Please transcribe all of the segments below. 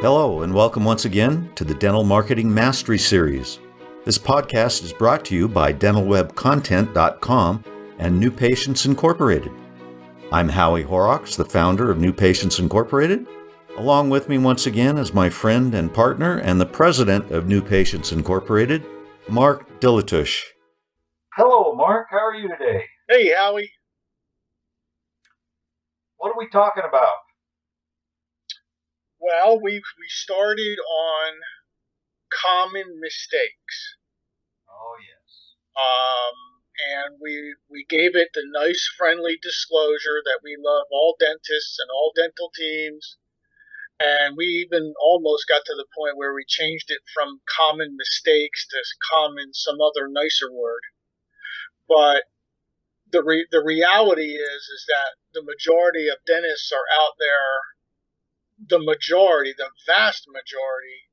Hello, and welcome once again to the Dental Marketing Mastery Series. This podcast is brought to you by dentalwebcontent.com and New Patients Incorporated. I'm Howie Horrocks, the founder of New Patients Incorporated. Along with me once again is my friend and partner and the president of New Patients Incorporated, Mark Dilatush. Hello, Mark. How are you today? Hey, Howie. What are we talking about? Well, we started on common mistakes. Oh, yes. And we gave it the nice, friendly disclosure that we love all dentists and all dental teams. And we even almost got to the point where we changed it from common mistakes to common some other nicer word. But the reality is that the majority of dentists are out there. The vast majority,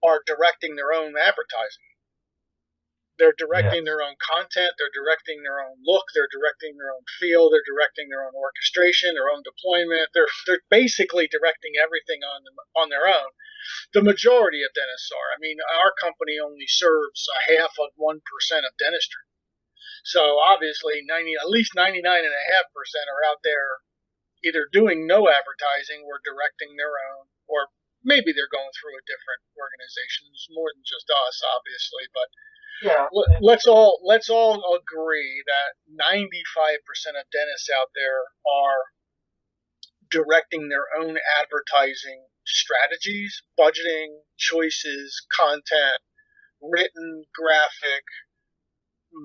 are directing their own advertising. They're directing their own content. They're directing their own look. They're directing their own feel. They're directing their own orchestration, their own deployment. They're basically directing everything on their own. The majority of dentists are. I mean, our company only serves a half of 1% of dentistry. So obviously, at least 99.5% are out there either doing no advertising or directing their own, or maybe they're going through a different organization. It's more than just us, obviously, but yeah. Let's all agree that 95% of dentists out there are directing their own advertising strategies, budgeting, choices, content, written, graphic,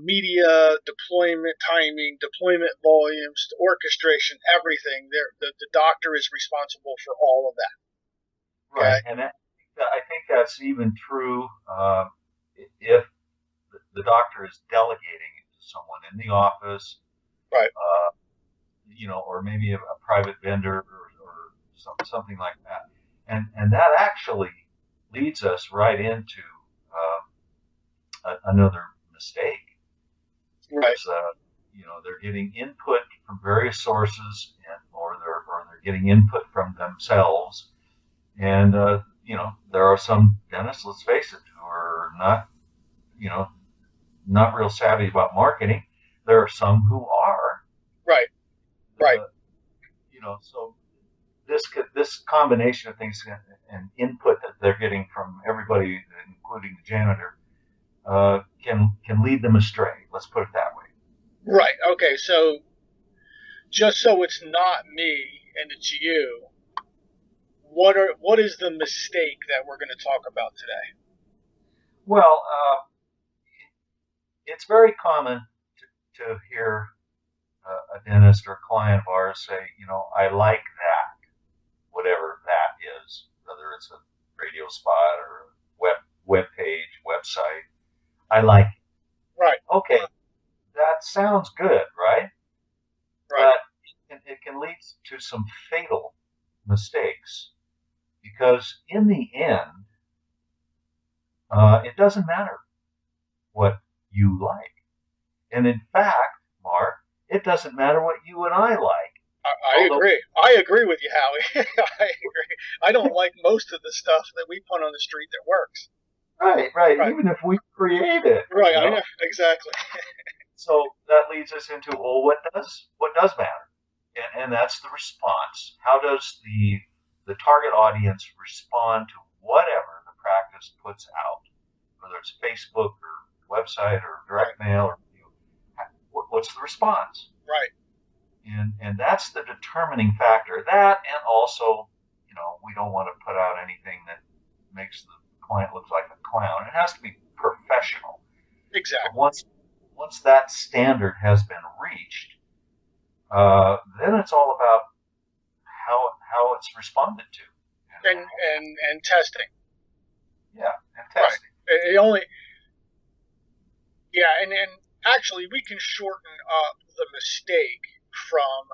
media, deployment timing, deployment volumes, orchestration, everything. The doctor is responsible for all of that. Right, okay? And I think that's even true if the doctor is delegating it to someone in the office, right? Or maybe a private vendor or something like that. And that actually leads us right into another mistake. Right. They're getting input from various sources, or they're getting input from themselves. And there are some dentists, let's face it, who are not real savvy about marketing. There are some who are. Right. Right. So this combination of things and input that they're getting from everybody, including the janitor, can lead them astray. Let's put it that way. Right. Okay. So just so it's not me and it's you, what is the mistake that we're going to talk about today? Well, it's very common to hear a dentist or a client of ours say, I like that, whatever that is, whether it's a radio spot or a web page, website. I like it. Right. Okay. That sounds good, right? Right. But it can lead to some fatal mistakes, because in the end, it doesn't matter what you like. And in fact, Mark, it doesn't matter what you and I like. I agree. I agree with you, Howie. I agree. I don't like most of the stuff that we put on the street that works. Right. Even if we create it. Right. I know. Exactly. So that leads us into, well, what does matter? And that's the response. How does the target audience respond to whatever the practice puts out, whether it's Facebook or website or direct mail, or what's the response? Right. And that's the determining factor. That, and also, we don't want to put out anything that makes the client look like a clown. It has to be professional. Exactly. But once that standard has been reached, then it's all about how it's responded to. And testing. Yeah, and testing. Right. And actually we can shorten up the mistake from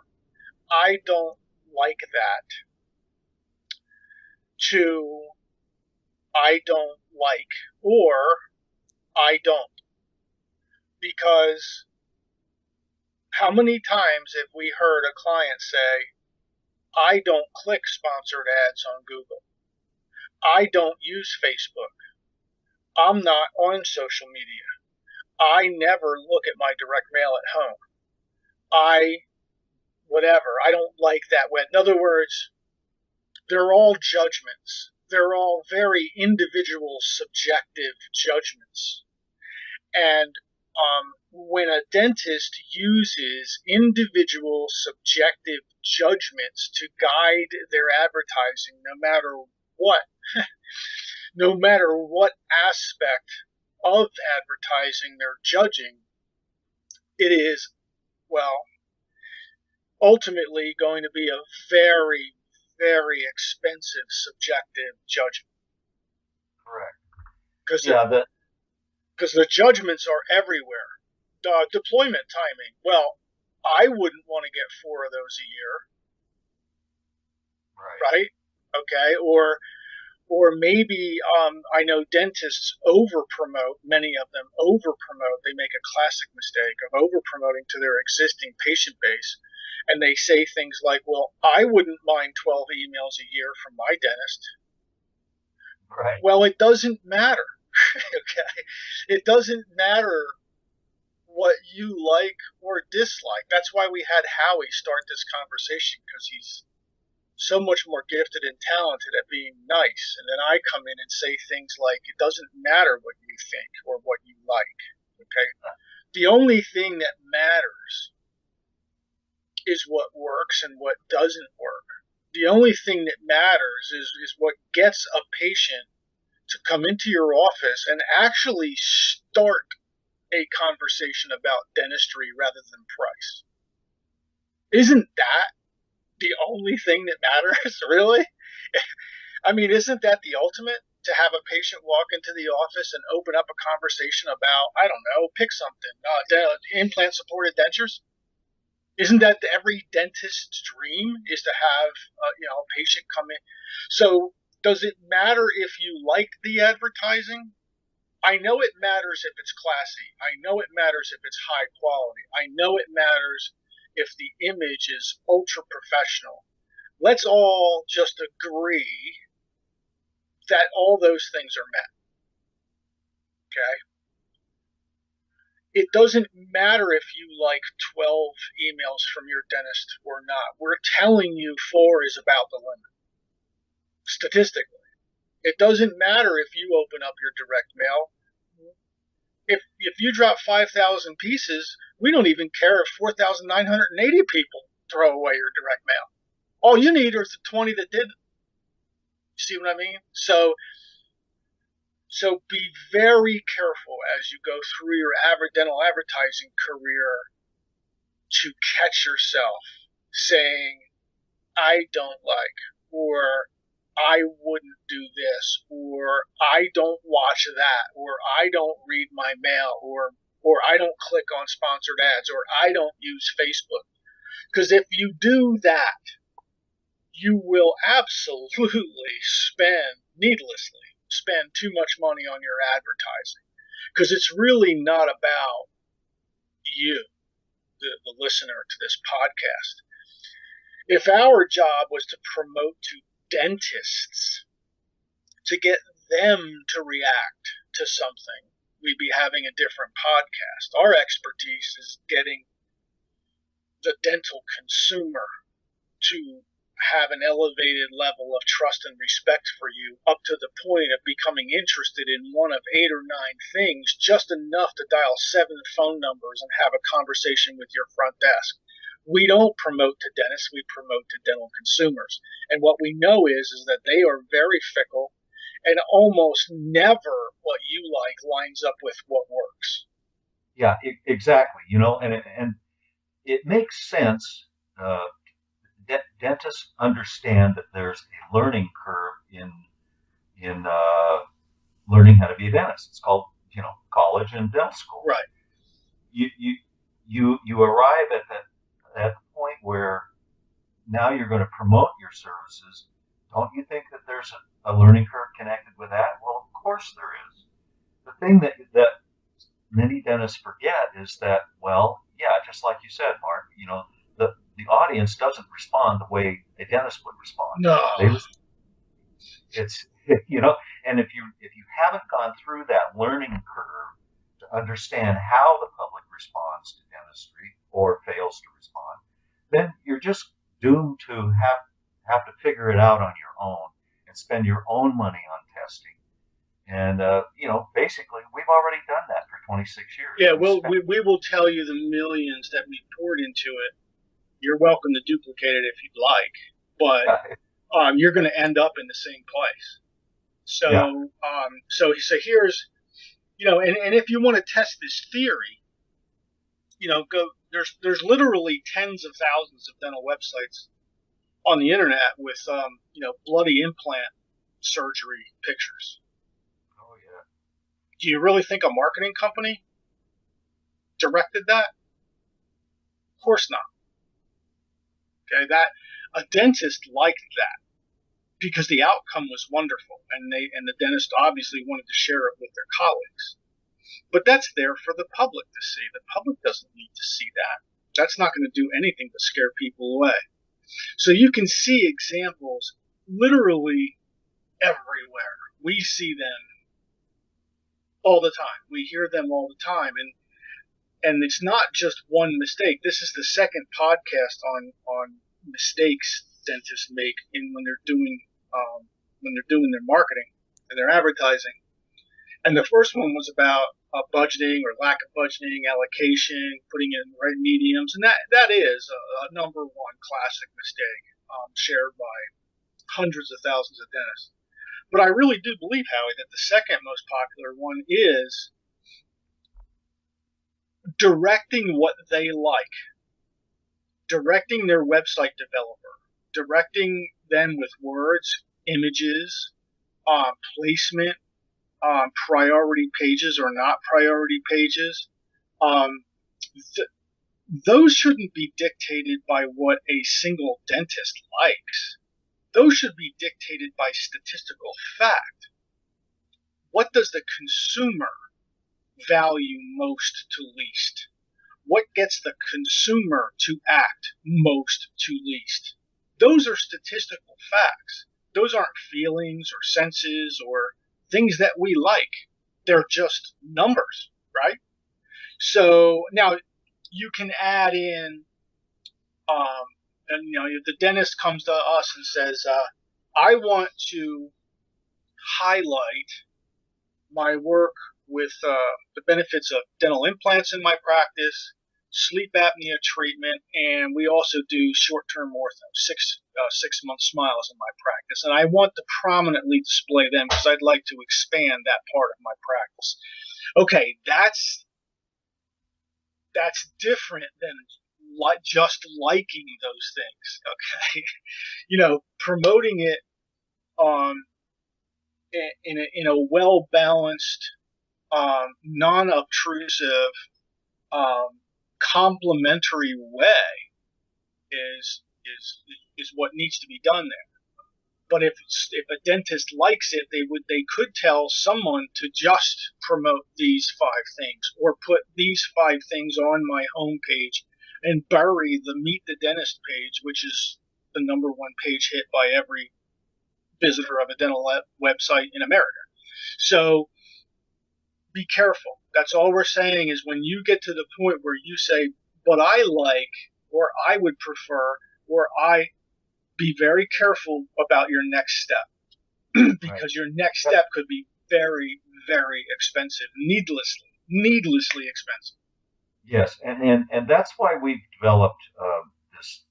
I don't like that to I don't like or I don't. Because how many times have we heard a client say, I don't click sponsored ads on Google. I don't use Facebook. I'm not on social media. I never look at my direct mail at home. Whatever. I don't like that way. In other words, they're all judgments. They're all very individual, subjective judgments. And when a dentist uses individual, subjective judgments to guide their advertising, what, no matter what aspect of advertising they're judging, it is, well, ultimately going to be a very, very expensive subjective judgment. Correct. Because the judgments are everywhere. Deployment timing. Well, I wouldn't want to get 4 of those a year. Right? Okay. Or maybe I know dentists over-promote, many of them over-promote. They make a classic mistake of over-promoting to their existing patient base. And they say things like, well, I wouldn't mind 12 emails a year from my dentist. Right. Well, it doesn't matter. Okay? It doesn't matter what you like or dislike. That's why we had Howie start this conversation, because he's so much more gifted and talented at being nice. And then I come in and say things like, it doesn't matter what you think or what you like. Okay? The only thing that matters is what works and what doesn't work. The only thing that matters is what gets a patient to come into your office and actually start a conversation about dentistry rather than price. Isn't that the only thing that matters, really? I mean, isn't that the ultimate? To have a patient walk into the office and open up a conversation about, I don't know, pick something, implant-supported dentures? Isn't that every dentist's dream, is to have a patient come in? So does it matter if you like the advertising? I know it matters if it's classy. I know it matters if it's high quality. I know it matters if the image is ultra professional. Let's all just agree that all those things are met. Okay? It doesn't matter if you like 12 emails from your dentist or not. We're telling you 4 is about the limit, statistically. It doesn't matter if you open up your direct mail. If you drop 5,000 pieces, we don't even care if 4,980 people throw away your direct mail. All you need are the 20 that didn't. You see what I mean? So be very careful as you go through your dental advertising career to catch yourself saying, I don't like, or I wouldn't do this, or I don't watch that, or I don't read my mail, or I don't click on sponsored ads, or I don't use Facebook. Because if you do that, you will absolutely needlessly spend too much money on your advertising. Because it's really not about you, the listener to this podcast. If our job was to promote to dentists, to get them to react to something, we'd be having a different podcast. Our expertise is getting the dental consumer to have an elevated level of trust and respect for you, up to the point of becoming interested in one of 8 or 9 things, just enough to dial 7 phone numbers and have a conversation with your front desk. We don't promote to dentists, we promote to dental consumers. And what we know is that they are very fickle, and almost never what you like lines up with what works. Yeah, exactly. And it makes sense. Dentists understand that there's a learning curve in learning how to be a dentist. It's called college and dental school. Right. You arrive at that point where now you're going to promote your services. Don't you think that there's a learning curve connected with that? Well, of course there is. The thing that many dentists forget is that, well, yeah, just like you said, Mark, the audience doesn't respond the way a dentist would respond. No. It's and if you haven't gone through that learning curve to understand how the public responds to dentistry or fails to respond, then you're just doomed to have to figure it out on your own and spend your own money on testing. And basically, we've already done that for 26 years. Yeah, we will tell you the millions that we poured into it. You're welcome to duplicate it if you'd like, but you're going to end up in the same place. So, Yeah. So here's, and if you want to test this theory, go. There's literally tens of thousands of dental websites on the internet with bloody implant surgery pictures. Oh yeah. Do you really think a marketing company directed that? Of course not. Okay, that a dentist liked that because the outcome was wonderful, and the dentist obviously wanted to share it with their colleagues. But that's there for the public to see. The public doesn't need to see that. That's not going to do anything but scare people away. So you can see examples literally everywhere. We see them all the time. We hear them all the time, and it's not just one mistake. This is the second podcast on mistakes dentists make when they're doing their marketing and their advertising. And the first one was about budgeting or lack of budgeting, allocation, putting it in the right mediums, and that is a number one classic mistake shared by hundreds of thousands of dentists. But I really do believe, Howie, that the second most popular one is directing what they like, directing their website developer, directing them with words, images, placement, priority pages or not priority pages. Those shouldn't be dictated by what a single dentist likes. Those should be dictated by statistical fact. What does the consumer value most to least? What gets the consumer to act most to least? Those are statistical facts. Those aren't feelings or senses or things that we like. They're just numbers, right? So now you can add in, the dentist comes to us and says, I want to highlight my work with the benefits of dental implants in my practice, sleep apnea treatment, and we also do short-term ortho, 6-month smiles in my practice. And I want to prominently display them because I'd like to expand that part of my practice. Okay, that's different than just liking those things. Okay, promoting it in a well-balanced, non-obtrusive, complementary way is what needs to be done there. But if a dentist likes it, they could tell someone to just promote these 5 things or put these 5 things on my homepage and bury the Meet the Dentist page, which is the number 1 page hit by every visitor of a dental website in America. So be careful. That's all we're saying is when you get to the point where you say, but I like, or I would prefer, or be very careful about your next step because Right. your next step could be very, very expensive, needlessly expensive. Yes, and that's why we've developed this.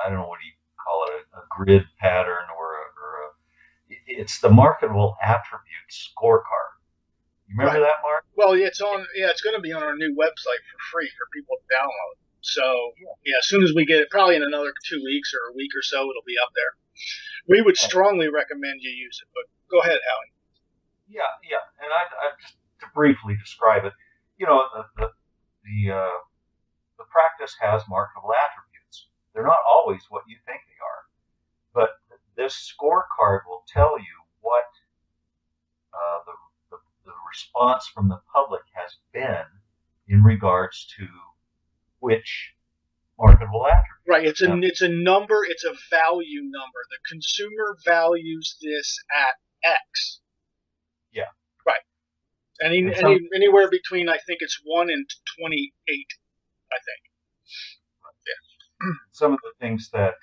I don't know what do you call it, a grid pattern or it's the marketable attributes scorecard. You remember that, Mark? Well, it's going to be on our new website for free for people to download. So, as soon as we get it, probably in another 2 weeks or a week or so, it'll be up there. We would strongly recommend you use it, but go ahead, Howie. Yeah, and I just to briefly describe it, the practice has marketable attributes. They're not always what you think they are, but this scorecard will tell you what the response from the public has been in regards to which marketable attributes. Right. It's a number. It's a value number. The consumer values this at X. Yeah. Right. Anywhere between, I think it's 1 and 28, I think. Yeah. Some of the things that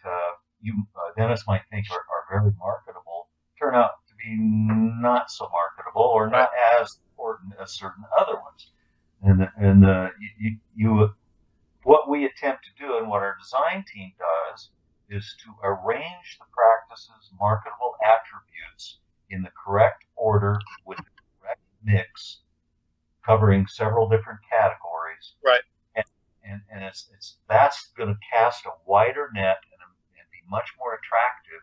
Dennis might think are very marketable turn out to be not so marketable or not as important as certain other ones. What we attempt to do and what our design team does is to arrange the practice's marketable attributes in the correct order with the correct mix, covering several different categories. Right. And that's going to cast a wider net and be much more attractive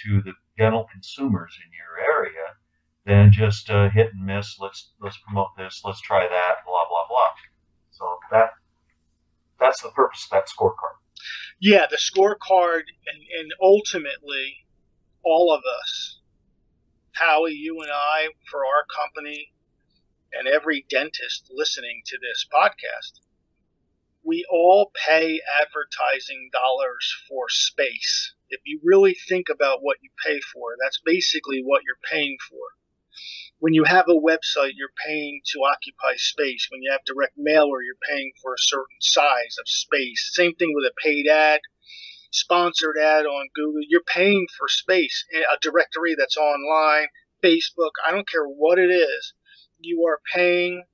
to the dental consumers in your area than just hit and miss. Let's promote this. Let's try that. Blah blah blah. So that's the purpose of that scorecard. Yeah, the scorecard, and ultimately, all of us, Howie, you and I, for our company, and every dentist listening to this podcast, we all pay advertising dollars for space. If you really think about what you pay for, that's basically what you're paying for. When you have a website, you're paying to occupy space. When you have direct mailer, you're paying for a certain size of space. Same thing with a paid ad, sponsored ad on Google. You're paying for space. A directory that's online, Facebook, I don't care what it is. You are paying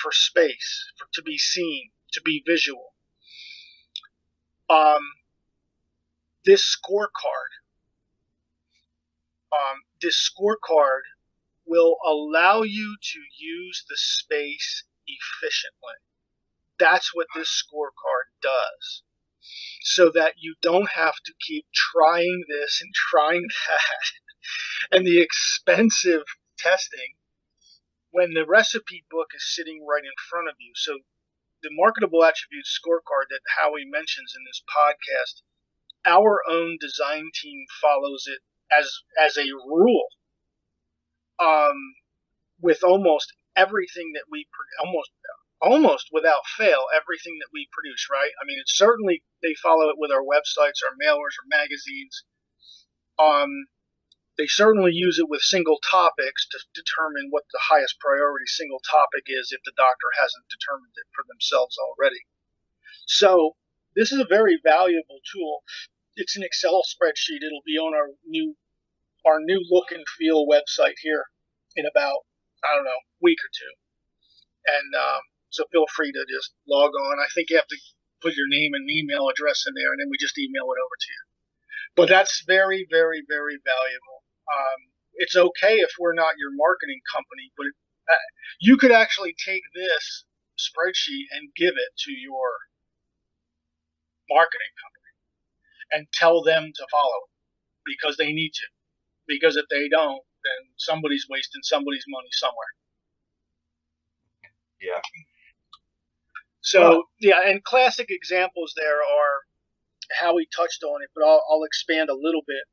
for space, to be seen, to be visual. This scorecard will allow you to use the space efficiently. That's what this scorecard does. So that you don't have to keep trying this and trying that and the expensive testing when the recipe book is sitting right in front of you. So the marketable attributes scorecard that Howie mentions in this podcast, our own design team follows it as a rule. With almost everything that we almost without fail, everything that we produce, right? I mean, it's certainly they follow it with our websites, our mailers, our magazines. They certainly use it with single topics to determine what the highest priority single topic is if the doctor hasn't determined it for themselves already. So this is a very valuable tool. It's an Excel spreadsheet. It'll be on our new look and feel website here in about, I don't know, week or two. And so feel free to just log on. I think you have to put your name and email address in there, and then we just email it over to you. But that's very, very, very valuable. It's okay if we're not your marketing company, but you could actually take this spreadsheet and give it to your marketing company and tell them to follow it because they need to. Because if they don't, then somebody's wasting somebody's money somewhere. Yeah. So, yeah, and classic examples there are how we touched on it, but I'll expand a little bit.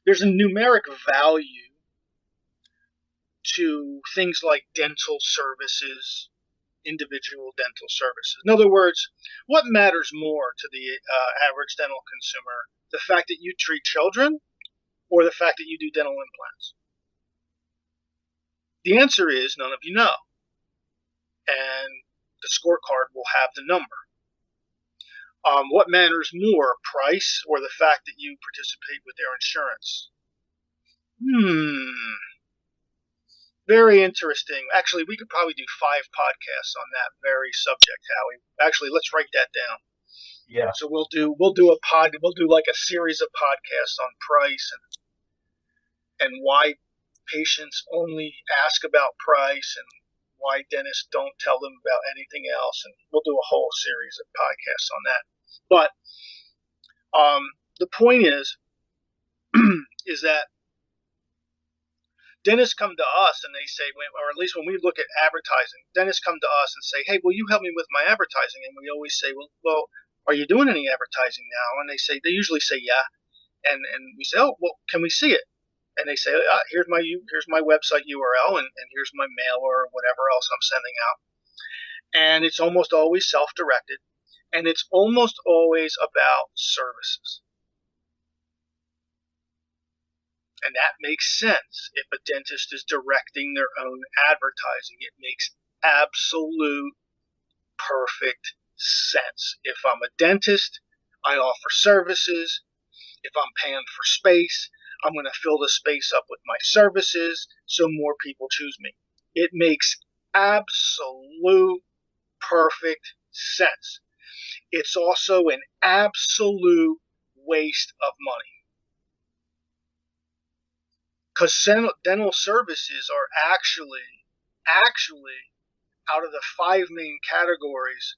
There's a numeric value to things like dental services, individual dental services. In other words, what matters more to the average dental consumer? The fact that you treat children or the fact that you do dental implants? The answer is none of you know. And the scorecard will have the number. What matters more, price or the fact that you participate with their insurance? Very interesting. Actually, we could probably do 5 podcasts on that very subject, Howie. Actually, let's write that down. Yeah. So we'll do like a series of podcasts on price and why patients only ask about price and why dentists don't tell them about anything else, and we'll do a whole series of podcasts on that. But the point is that dentists come to us and they say, or at least when we look at advertising, dentists come to us and say, hey, will you help me with my advertising? And we always say, well, are you doing any advertising now? And they usually say, yeah. And we say, oh, well, can we see it? And they say, here's my website URL and here's my mail or whatever else I'm sending out. And it's almost always self-directed. And it's almost always about services. And that makes sense. If a dentist is directing their own advertising, it makes absolute perfect sense. If I'm a dentist, I offer services. If I'm paying for space, I'm going to fill the space up with my services so more people choose me. It makes absolute perfect sense. It's also an absolute waste of money. Because dental services are actually, out of the 5 main categories,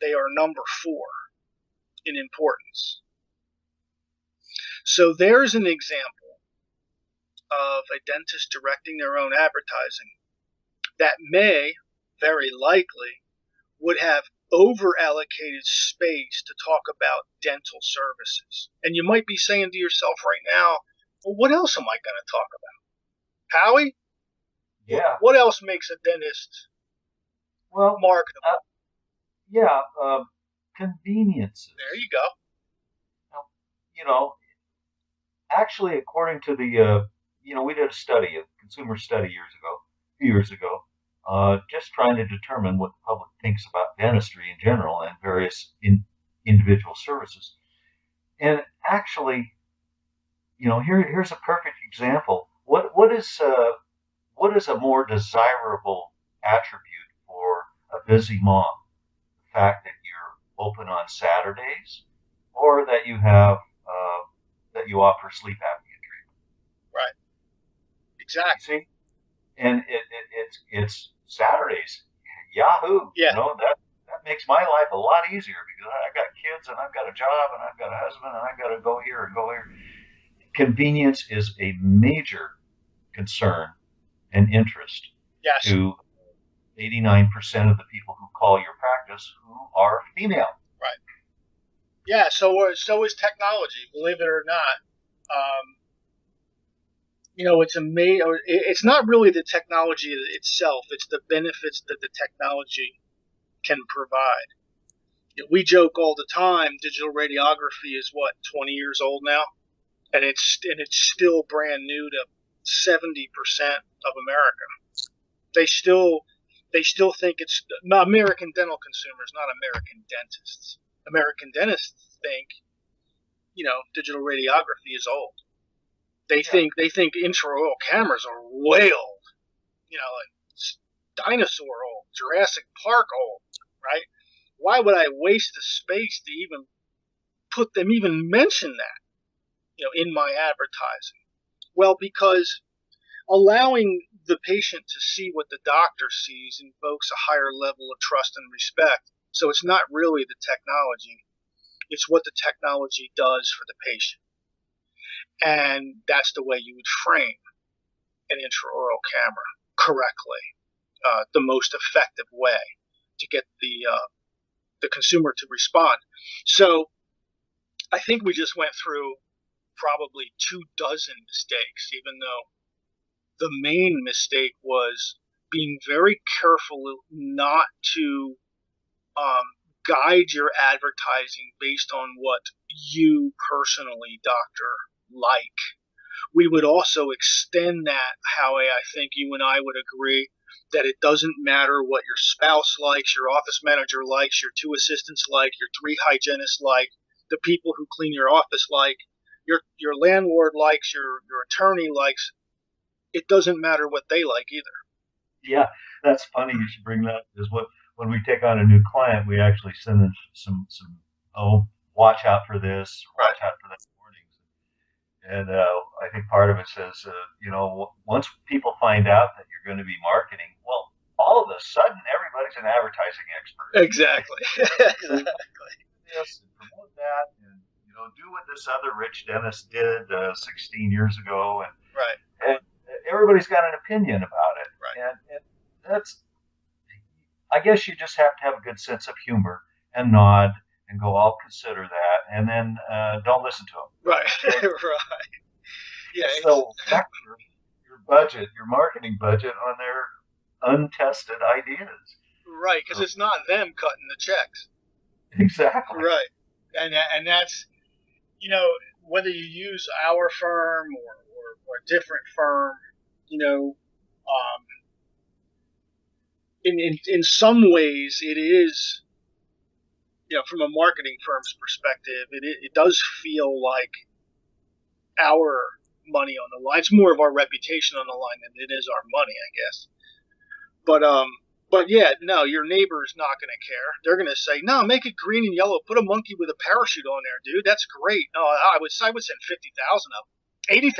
they are number 4 in importance. So there's an example of a dentist directing their own advertising that may, very likely, would have over-allocated space to talk about dental services. And you might be saying to yourself right now, well, what else am I going to talk about? Howie? Yeah. What else makes a dentist marketable? Conveniences. There you go. Actually, according to the, we did a study, a consumer study a few years ago, just trying to determine what the public thinks about dentistry in general and various individual services. And actually, here's a perfect example. What is a more desirable attribute for a busy mom? The fact that you're open on Saturdays, or that you have that you offer sleep apnea treatment. Right. Exactly. See, and it's Saturdays. Yahoo! Yeah. That makes my life a lot easier because I got kids and I've got a job and I've got a husband and I've got to go here and go here. Convenience is a major concern and interest to 89% of the people who call your practice who are female. Right. Yeah, so is technology, believe it or not. It's not really the technology itself, it's the benefits that the technology can provide. We joke all the time, digital radiography is 20 years old now? And it's still brand new to 70% of America. They still think it's American dental consumers, not American dentists. American dentists think, digital radiography is old. They think intraoral cameras are way old. Like dinosaur old, Jurassic Park old, right? Why would I waste the space to even mention that, in my advertising? Well, because allowing the patient to see what the doctor sees invokes a higher level of trust and respect. So it's not really the technology. It's what the technology does for the patient. And that's the way you would frame an intraoral camera correctly, the most effective way to get the consumer to respond. So I think we just went through probably 24 mistakes, even though the main mistake was being very careful not to guide your advertising based on what you personally, doctor, like. We would also extend that, Howie. I think you and I would agree that it doesn't matter what your spouse likes, your office manager likes, your 2 assistants like, your 3 hygienists like, the people who clean your office like, your landlord likes, your attorney likes. It doesn't matter what they like either. Yeah, that's funny you should bring that up. Is when we take on a new client, we actually send them some watch out for this, watch out for that warnings. And I think part of it says, once people find out that you're going to be marketing, well, all of a sudden everybody's an advertising expert. Exactly. Exactly. Yes, and promote that, and do what this other rich dentist did 16 years ago, and everybody's got an opinion about it. Right. And that's, I guess you just have to have a good sense of humor and nod and go, I'll consider that, and then don't listen to them. Right. Right. Yeah. So back to your budget, your marketing budget on their untested ideas. Right, because it's not them cutting the checks. Exactly. Right. And that's, whether you use our firm or a different firm, in some ways it is, from a marketing firm's perspective, it does feel like our money on the line. It's more of our reputation on the line than it is our money, I guess. But yeah, no, your neighbor's not going to care. They're going to say, no, make it green and yellow. Put a monkey with a parachute on there, dude. That's great. No, I would send 50,000 of them, 80,000,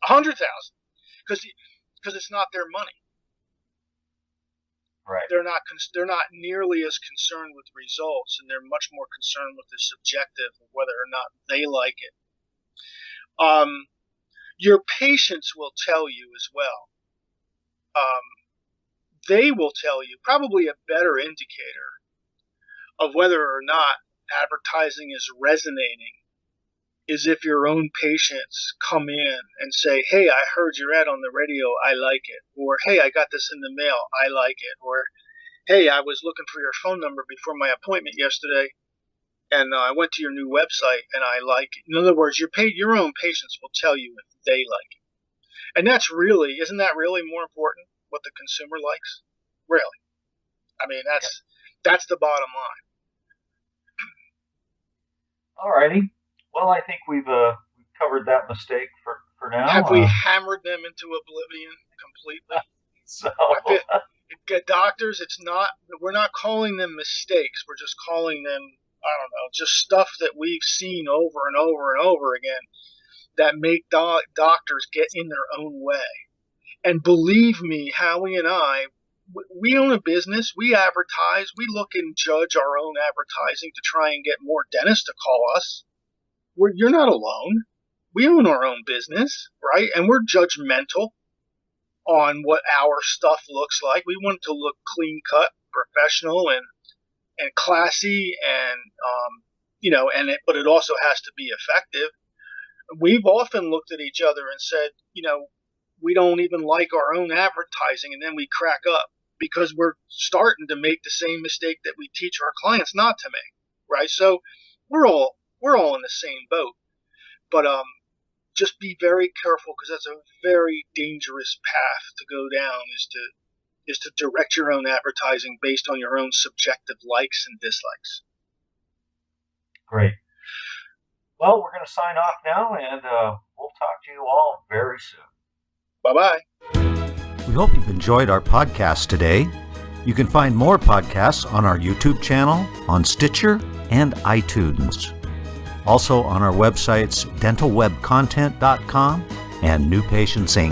100,000, because it's not their money. Right. They're not nearly as concerned with results, and they're much more concerned with the subjective of whether or not they like it. Your patients will tell you as well. They will tell you, probably a better indicator of whether or not advertising is resonating is if your own patients come in and say, hey, I heard your ad on the radio, I like it. Or, hey, I got this in the mail, I like it. Or, hey, I was looking for your phone number before my appointment yesterday, and I went to your new website, and I like it. In other words, your own patients will tell you if they like it. And isn't that really more important, what the consumer likes? Really. I mean, that's the bottom line. All righty. Well, I think we've covered that mistake for now. Have we hammered them into oblivion completely? So, doctors, we're not calling them mistakes. We're just calling them, I don't know, just stuff that we've seen over and over and over again that make doctors get in their own way. And believe me, Howie and I, we own a business. We advertise. We look and judge our own advertising to try and get more dentists to call us. You're not alone. We own our own business, right? And we're judgmental on what our stuff looks like. We want it to look clean cut, professional, and classy, and but it also has to be effective. We've often looked at each other and said, we don't even like our own advertising, and then we crack up because we're starting to make the same mistake that we teach our clients not to make, right? So we're all in the same boat, but just be very careful, because that's a very dangerous path to go down, is to direct your own advertising based on your own subjective likes and dislikes. Great. Well, we're going to sign off now, and we'll talk to you all very soon. Bye-bye. We hope you've enjoyed our podcast today. You can find more podcasts on our YouTube channel, on Stitcher, and iTunes. Also on our websites, dentalwebcontent.com and New Patients Inc.